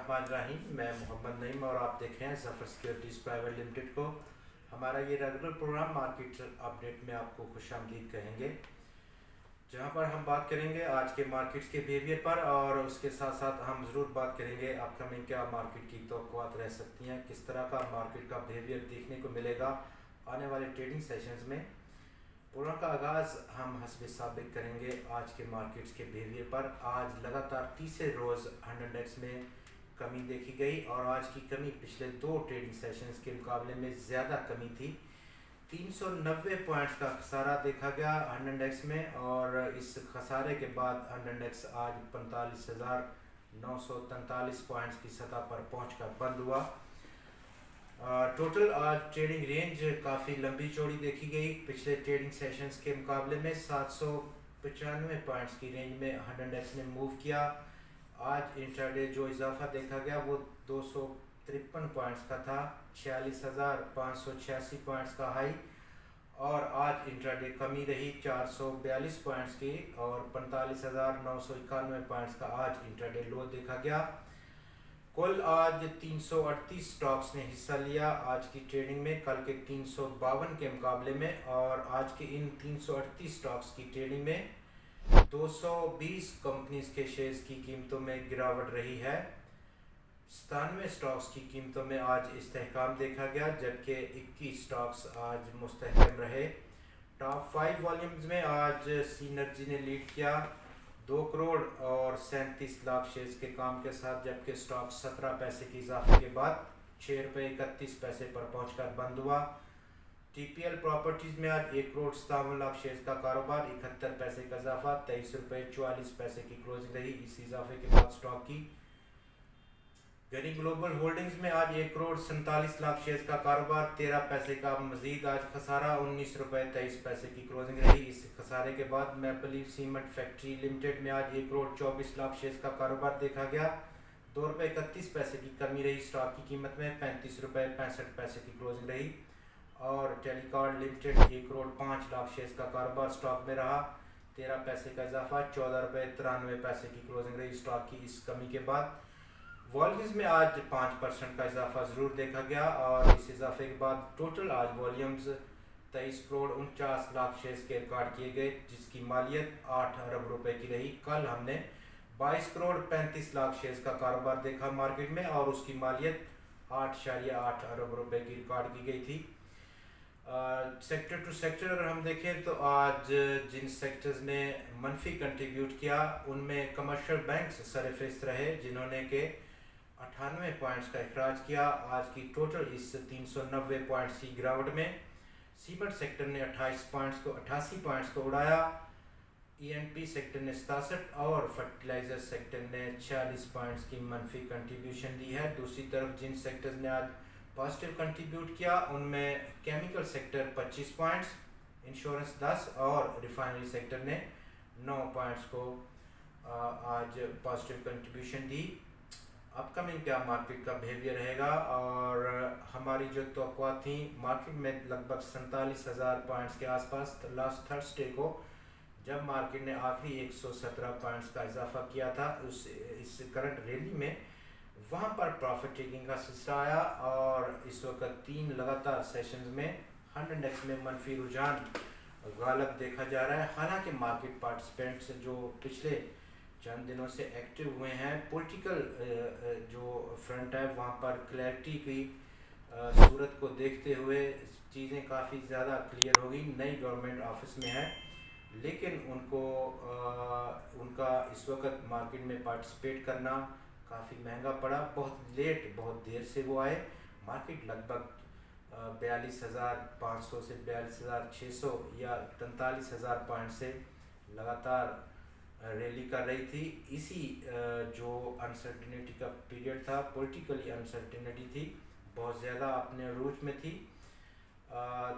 बिस्मिल्लाहिर्रहमानिर्रहीम। मैं मोहम्मद नईम और आप देख रहे हैं ज़फ़र सिक्योरिटीज़ प्राइवेट लिमिटेड को। हमारा ये रेगुलर प्रोग्राम मार्केट अपडेट में आपको खुशामदीद कहेंगे, जहां पर हम बात करेंगे आज के मार्केट्स के बिहेवियर पर और उसके साथ साथ हम ज़रूर बात करेंगे अपकमिंग क्या मार्केट की तवक्कुआत रह सकती हैं, किस तरह का मार्केट का बिहेवियर देखने को मिलेगा आने वाले ट्रेडिंग सेशंस में। प्रोग्राम का आगाज़ हम हस्ब साबिक करेंगे आज के मार्केट्स के बिहेवियर पर। आज लगातार तीसरे रोज़ 100 इंडेक्स में कमी देखी गई और आज की कमी पिछले दो ट्रेडिंग सेशंस के मुकाबले में ज़्यादा कमी थी। 390 पॉइंट्स का खसारा देखा गया 100 इंडेक्स में और इस खसारे के बाद 100 इंडेक्स आज 45,943 पॉइंट्स की सतह पर पहुंचकर बंद हुआ। टोटल आज ट्रेडिंग रेंज काफ़ी लंबी चौड़ी देखी गई पिछले ट्रेडिंग सेशंस के मुकाबले में। 795 पॉइंट्स की रेंज में 100 इंडेक्स ने मूव किया। आज इंट्राडे जो इजाफा देखा गया वो 253 पॉइंट्स का था, 46,586 पॉइंट्स का हाई। और आज इंट्राडे कमी रही 442 पॉइंट्स की और 45,991 पॉइंट्स का आज इंट्राडे लो देखा गया। कुल आज 338 स्टॉक्स ने हिस्सा लिया आज की ट्रेडिंग में, कल के 352 के मुकाबले में। और आज के इन 338 स्टॉक्स की ट्रेडिंग में 220 कंपनीज के शेयर्स की कीमतों में गिरावट रही है। 97 स्टॉक्स की कीमतों में आज इस्तेहकाम देखा गया, जबकि 21 स्टॉक्स आज मुस्तहकम रहे। टॉप 5 वॉल्यूम्स में आज सीनर्जी ने लीड किया 2 करोड़ और 37 लाख शेयर्स के काम के साथ, जबकि स्टॉक 17 पैसे की इजाफे के बाद 6 रुपये 31 पैसे पर पहुंचकर बंद हुआ। टीपीएल प्रॉपर्टीज़ में आज 1 करोड़ 57 लाख शेयर्स का कारोबार, 71 पैसे का इजाफा, 23 रुपये 44 पैसे की क्लोजिंग रही इस इजाफे के बाद स्टॉक की। गनी ग्लोबल होल्डिंग्स में आज 1 करोड़ 47 लाख शेयर्स का कारोबार, 13 पैसे का मजीद आज खसारा, 19 रुपये 23 पैसे की क्लोजिंग रही इस खसारे के बाद। Maple leaf cement factory limited में आज 1 करोड़ 24 लाख शेयर्स का कारोबार देखा गया, 2 रुपये 31 पैसे की कमी रही स्टॉक की कीमत में, 35 रुपये 65 पैसे की क्लोजिंग रही। और telecom limited 1 crore 5 lakh shares का कारोबार स्टॉक में रहा, 13 पैसे का इजाफा, 14 रुपये 93 पैसे की क्लोजिंग रही स्टॉक की इस कमी के बाद। वॉल्यूम्स में आज 5% का इजाफा ज़रूर देखा गया और इस इजाफे के बाद टोटल आज वॉल्यूम्स 23 करोड़ 49 लाख शेयर्स के रिकॉर्ड किए गए, जिसकी मालियत 8 अरब रुपए की रही। कल हमने 22 करोड़ 35 लाख शेयर्स का कारोबार देखा मार्केट में और उसकी मालियत 8.8 अरब रुपए की रिकॉर्ड की गई थी। सेक्टर टू सेक्टर अगर हम देखें तो आज जिन सेक्टर्स ने मनफी कंट्रीब्यूट किया उनमें कमर्शियल बैंक्स सरफहरिस्त रहे, जिन्होंने के 98 पॉइंट्स का अखराज किया आज की टोटल इस 390 पॉइंट्स की गिरावट में। सीमेंट सेक्टर ने 88 पॉइंट्स को उड़ाया, ईएनपी सेक्टर ने 67 और फर्टिलाइजर सेक्टर ने 46 पॉइंट्स की मनफी कंट्रीब्यूशन दी है। दूसरी तरफ जिन सेक्टर्स ने आज पॉजिटिव कंट्रीब्यूट किया उनमें केमिकल सेक्टर 25 पॉइंट्स, इंश्योरेंस 10 और रिफाइनरी सेक्टर ने 9 पॉइंट्स को आज पॉजिटिव कंट्रीब्यूशन दी। अपकमिंग क्या मार्केट का बिहेवियर रहेगा और हमारी जो तवक्कुआत थी मार्केट में लगभग 47,000 पॉइंट्स के आसपास लास्ट थर्सडे को, जब मार्केट ने आखिरी 117 पॉइंट्स का इजाफा किया था इस करंट रैली में, वहां पर प्रॉफिट टेकिंग का सिलसिला आया और इस वक्त 3 लगातार सेशंस में 100 इंडेक्स में मनफी रुझान गालिब देखा जा रहा है। हालांकि मार्केट पार्टिसिपेंट्स जो पिछले चंद दिनों से एक्टिव हुए हैं, पॉलिटिकल जो फ्रंट है वहाँ पर क्लैरिटी की सूरत को देखते हुए चीज़ें काफ़ी ज़्यादा क्लियर हो गई। नई गवर्नमेंट ऑफिस में है, लेकिन उनको उनका इस वक्त मार्केट में पार्टिसिपेट करना काफ़ी महंगा पड़ा। बहुत लेट, बहुत देर से वो आए। मार्केट लगभग 42,500 से 42,600 या 43,000 पॉइंट से लगातार रैली कर रही थी। इसी जो अनसर्टिनिटी का पीरियड था, पॉलिटिकली अनसर्टिनिटी थी, बहुत ज़्यादा अपने अरूज में थी।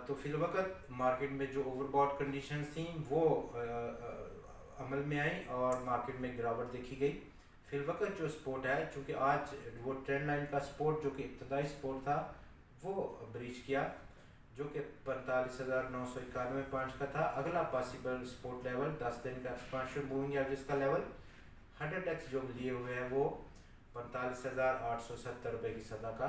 तो फिलवक्त मार्केट में जो ओवरबॉट कंडीशंस थी वो अमल में आई और मार्केट में गिरावट देखी गई। फिलवक्त जो सपोर्ट है, चूँकि आज वो ट्रेंड लाइन का सपोर्ट जो कि इब्तदाई सपोर्ट था वो ब्रीच किया, जो कि 45,991 पॉइंट्स का था। अगला पॉसिबल सपोर्ट लेवल 10 दिन का एक्सपेंशन मूविंग एवरेज का लेवल 100 एक्स जो लिए हुए हैं वो 45,870 रुपये की सतह का